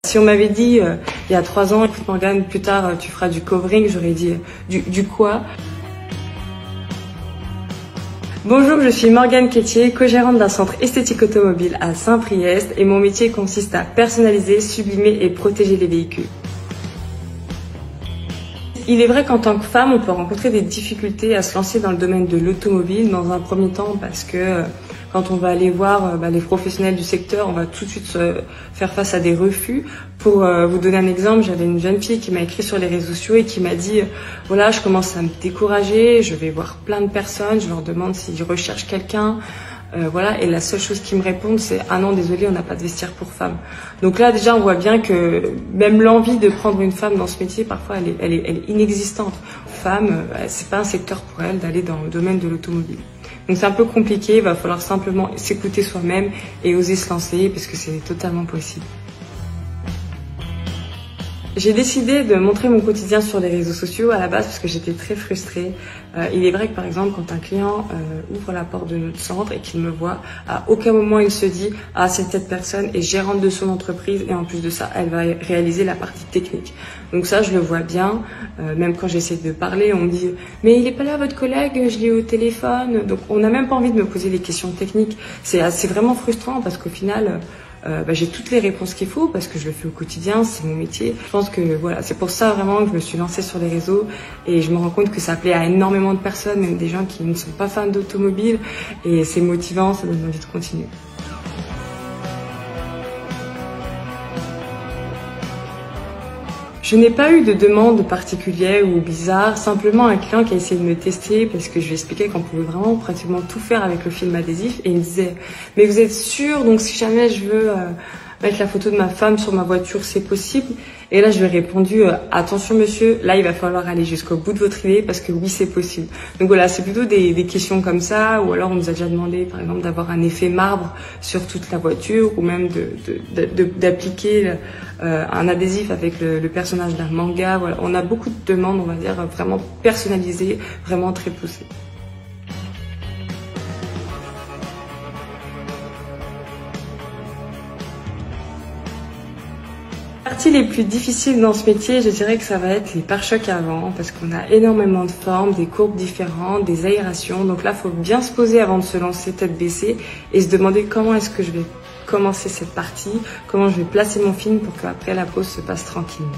Si on m'avait dit il y a 3 ans, écoute Morgane, plus tard tu feras du covering, j'aurais dit du quoi? Bonjour, je suis Morgane Quétier, co-gérante d'un centre esthétique automobile à Saint-Priest et mon métier consiste à personnaliser, sublimer et protéger les véhicules. Il est vrai qu'en tant que femme, on peut rencontrer des difficultés à se lancer dans le domaine de l'automobile dans un premier temps parce que quand on va aller voir les professionnels du secteur, on va tout de suite se faire face à des refus. Pour vous donner un exemple, j'avais une jeune fille qui m'a écrit sur les réseaux sociaux et qui m'a dit voilà, je commence à me décourager, je vais voir plein de personnes, je leur demande s'ils recherchent quelqu'un. Voilà, et la seule chose qu'ils me répondent, c'est ah non, désolé, on n'a pas de vestiaire pour femmes. Donc là, déjà, on voit bien que même l'envie de prendre une femme dans ce métier, parfois, elle est inexistante. Femme, c'est pas un secteur pour elle d'aller dans le domaine de l'automobile. Donc c'est un peu compliqué, il va falloir simplement s'écouter soi-même et oser se lancer parce que c'est totalement possible. J'ai décidé de montrer mon quotidien sur les réseaux sociaux à la base parce que j'étais très frustrée. Il est vrai que par exemple quand un client ouvre la porte de notre centre et qu'il me voit, à aucun moment il se dit « Ah, c'est cette personne est gérante de son entreprise et en plus de ça, elle va réaliser la partie technique ». Donc ça, je le vois bien. Même quand j'essaie de parler, on me dit « Mais il n'est pas là votre collègue, je l'ai au téléphone ». Donc on n'a même pas envie de me poser les questions techniques. C'est vraiment frustrant parce qu'au final... j'ai toutes les réponses qu'il faut parce que je le fais au quotidien, c'est mon métier. Je pense que voilà, c'est pour ça vraiment que je me suis lancée sur les réseaux et je me rends compte que ça plaît à énormément de personnes, même des gens qui ne sont pas fans d'automobile et c'est motivant, ça donne envie de continuer. Je n'ai pas eu de demande particulière ou bizarre, simplement un client qui a essayé de me tester parce que je lui expliquais qu'on pouvait vraiment pratiquement tout faire avec le film adhésif et il me disait « Mais vous êtes sûr, donc si jamais je veux mettre la photo de ma femme sur ma voiture, c'est possible ?» Et là, je lui ai répondu « Attention monsieur, là il va falloir aller jusqu'au bout de votre idée parce que oui, c'est possible. » Donc voilà, c'est plutôt des questions comme ça ou alors on nous a déjà demandé par exemple d'avoir un effet marbre sur toute la voiture ou même d'appliquer un adhésif avec le personnage d'un manga. Voilà, on a beaucoup de demandes, on va dire, vraiment personnalisées, vraiment très poussées. Les parties les plus difficiles dans ce métier, je dirais que ça va être les pare-chocs avant, parce qu'on a énormément de formes, des courbes différentes, des aérations. Donc là, il faut bien se poser avant de se lancer tête baissée et se demander comment est-ce que je vais commencer cette partie, comment je vais placer mon film pour qu'après la pose se passe tranquillement.